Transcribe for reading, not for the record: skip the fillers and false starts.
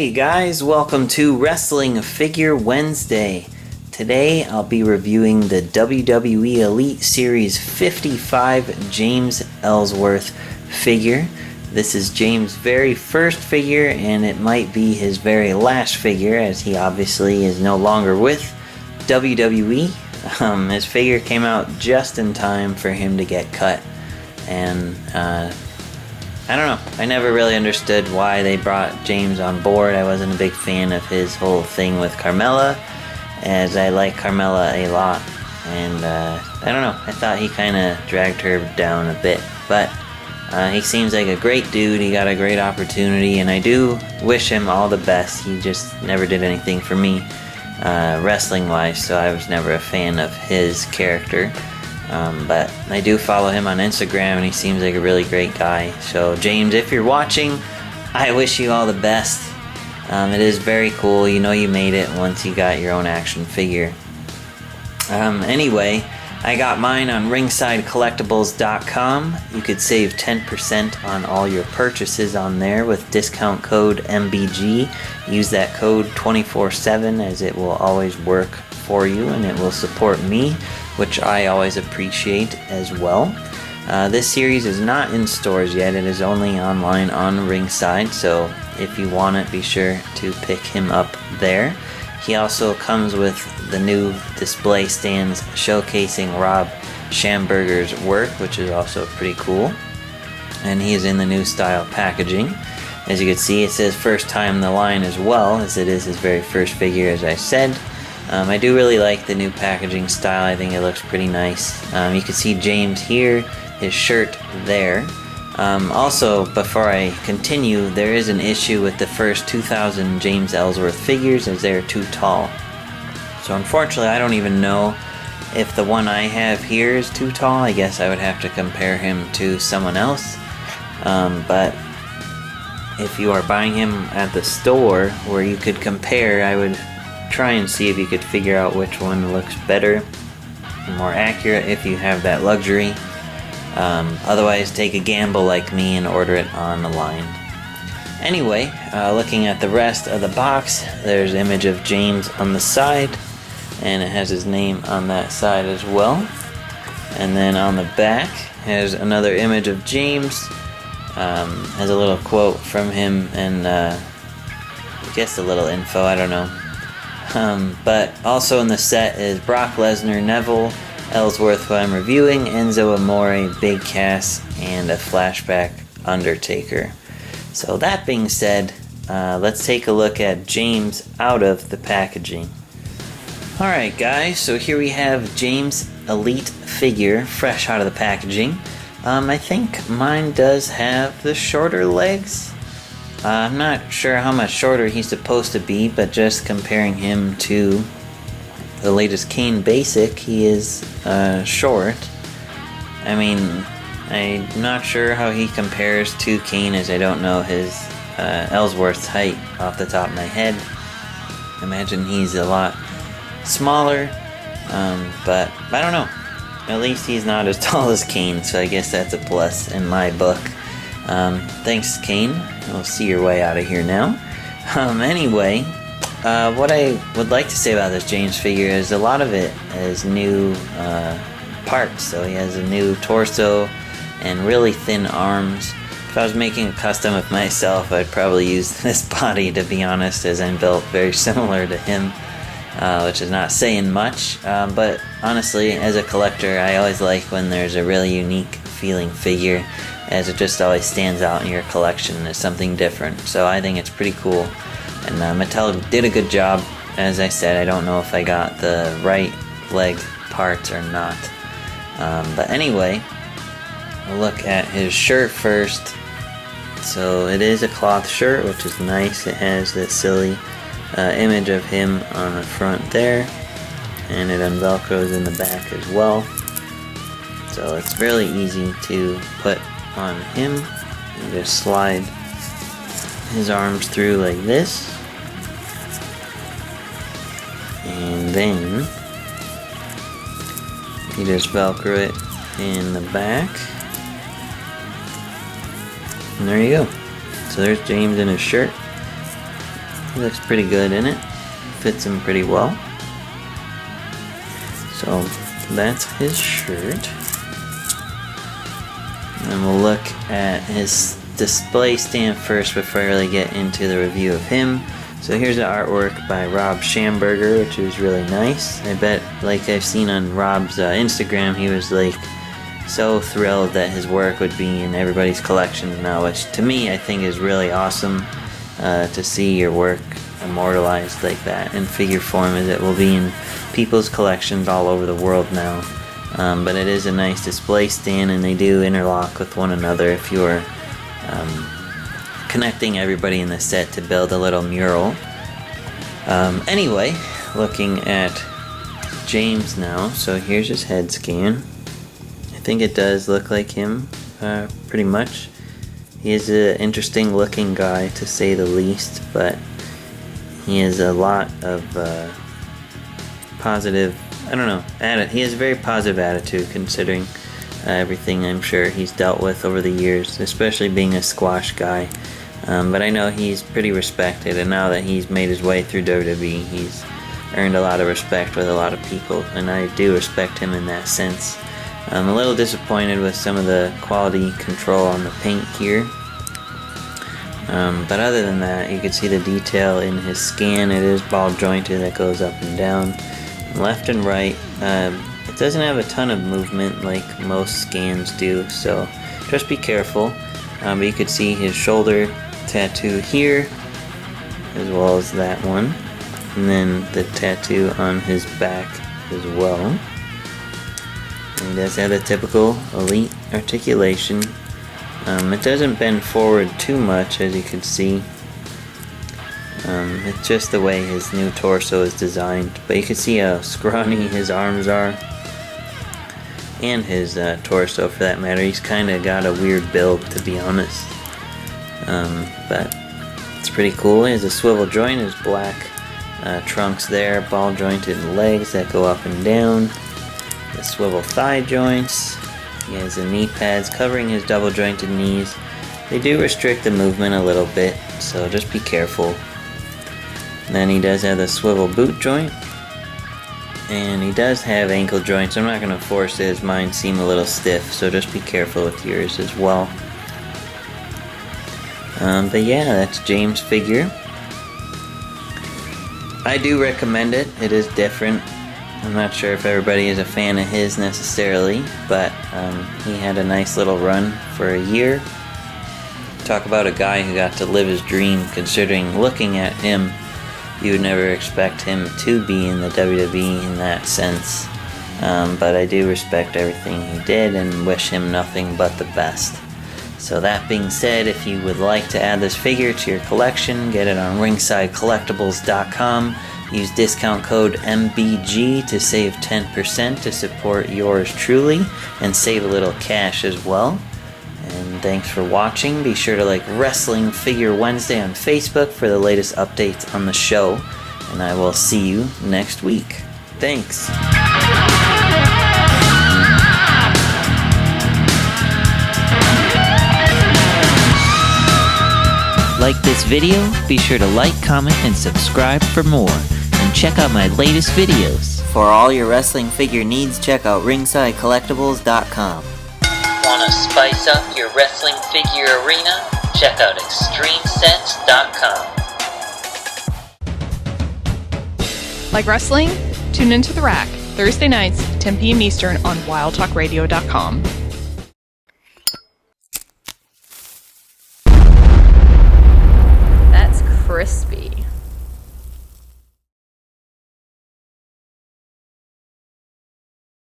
Hey guys, welcome to Wrestling Figure Wednesday. Today I'll be reviewing the WWE Elite Series 55 James Ellsworth figure. This is James' very first figure, and it might be his very last figure, as he obviously is no longer with WWE. His figure came out just in time for him to get cut, and I don't know. I never really understood why they brought James on board. I wasn't a big fan of his whole thing with Carmella, as I like Carmella a lot. And I don't know. I thought he kind of dragged her down a bit. But he seems like a great dude. He got a great opportunity, and I do wish him all the best. He just never did anything for me wrestling-wise, so I was never a fan of his character. But I do follow him on Instagram, and he seems like a really great guy. So James, if you're watching, I wish you all the best. It is very cool. You know you made it once you got your own action figure. Anyway, I got mine on ringsidecollectibles.com. You could save 10% on all your purchases on there with discount code MBG. Use that code 24/7, as it will always work for you, and it will support me, which I always appreciate as well. This series is not in stores yet. It is only online on Ringside, so if you want it, be sure to pick him up there. He also comes with the new display stands showcasing Rob Schamberger's work, which is also pretty cool. And he is in the new style packaging. As you can see, it says first time in the line as well, as it is his very first figure, as I said. I do really like the new packaging style. I think it looks pretty nice. You can see James here, his shirt there. Also, before I continue, there is an issue with the first 2,000 James Ellsworth figures, as they're too tall. So unfortunately, I don't even know if the one I have here is too tall. I guess I would have to compare him to someone else. But if you are buying him at the store where you could compare, I would try and see if you could figure out which one looks better and more accurate if you have that luxury. Otherwise, take a gamble like me and order it on the line. Anyway, looking at the rest of the box, there's an image of James on the side, and it has his name on that side as well. And then on the back has another image of James, has a little quote from him, and I guess a little info, I don't know. But also in the set is Brock Lesnar, Neville, Ellsworth, who I'm reviewing, Enzo Amore, Big Cass, and a flashback Undertaker. So that being said, let's take a look at James out of the packaging. Alright guys, so here we have James' Elite figure, fresh out of the packaging. I think mine does have the shorter legs. I'm not sure how much shorter he's supposed to be, but just comparing him to the latest Kane Basic, he is short. I mean, I'm not sure how he compares to Kane, as I don't know his Ellsworth's height off the top of my head. I imagine he's a lot smaller, but I don't know. At least he's not as tall as Kane, so I guess that's a plus in my book. Thanks, Kane. We'll see your way out of here now. Anyway, what I would like to say about this James figure is a lot of it is new parts. So he has a new torso and really thin arms. If I was making a custom of myself, I'd probably use this body, to be honest, as I'm built very similar to him, which is not saying much. But honestly, as a collector, I always like when there's a really unique feeling figure, as it just always stands out in your collection as something different. So I think it's pretty cool. And Mattel did a good job. As I said, I don't know if I got the right leg parts or not. But anyway, we'll look at his shirt first. So it is a cloth shirt, which is nice. It has that silly image of him on the front there, and it unvelcros in the back as well. So it's really easy to put on him. You just slide his arms through like this, and then you just velcro it in the back, and there you go. So there's James in his shirt. He looks pretty good in it. Fits him pretty well. So that's his shirt. And we'll look at his display stand first before I really get into the review of him. So here's the artwork by Rob Schamberger, which is really nice. I bet, like I've seen on Rob's Instagram, he was like so thrilled that his work would be in everybody's collections now, which to me I think is really awesome to see your work immortalized like that in figure form, as it will be in people's collections all over the world now. But it is a nice display stand, and they do interlock with one another if you're connecting everybody in the set to build a little mural. Anyway, looking at James now, so here's his head scan. I think it does look like him, pretty much. He is an interesting looking guy, to say the least, but he has a lot of positive, I don't know, he has a very positive attitude considering everything I'm sure he's dealt with over the years, especially being a squash guy. But I know he's pretty respected, and now that he's made his way through WWE, he's earned a lot of respect with a lot of people, and I do respect him in that sense. I'm a little disappointed with some of the quality control on the paint here. But other than that, you can see the detail in his scan. It is ball jointed, that goes up and down, left and right. It doesn't have a ton of movement like most scans do, so just be careful. But you could see his shoulder tattoo here, as well as that one, and then the tattoo on his back as well. And he does have the typical elite articulation. It doesn't bend forward too much, as you can see. It's just the way his new torso is designed, but you can see how scrawny his arms are, and his torso for that matter. He's kind of got a weird build, to be honest, but it's pretty cool. He has a swivel joint, his black trunks there, ball jointed legs that go up and down, the swivel thigh joints. He has the knee pads covering his double jointed knees. They do restrict the movement a little bit, so just be careful. And then he does have the swivel boot joint, and he does have ankle joints. I'm not going to force it, as mine seem a little stiff, so just be careful with yours as well. But yeah, that's James' figure. I do recommend it. It is different. I'm not sure if everybody is a fan of his necessarily, but he had a nice little run for a year. Talk about a guy who got to live his dream, considering looking at him, you would never expect him to be in the WWE in that sense. But I do respect everything he did and wish him nothing but the best. So that being said, if you would like to add this figure to your collection, get it on ringsidecollectibles.com. Use discount code MBG to save 10% to support yours truly and save a little cash as well. And thanks for watching. Be sure to like Wrestling Figure Wednesday on Facebook for the latest updates on the show. And I will see you next week. Thanks. Like this video? Be sure to like, comment, and subscribe for more. And check out my latest videos. For all your wrestling figure needs, check out ringsidecollectibles.com. Want to spice up your wrestling figure arena? Check out extremesets.com. Like wrestling? Tune into The Rack, Thursday nights, 10 p.m. Eastern on wildtalkradio.com.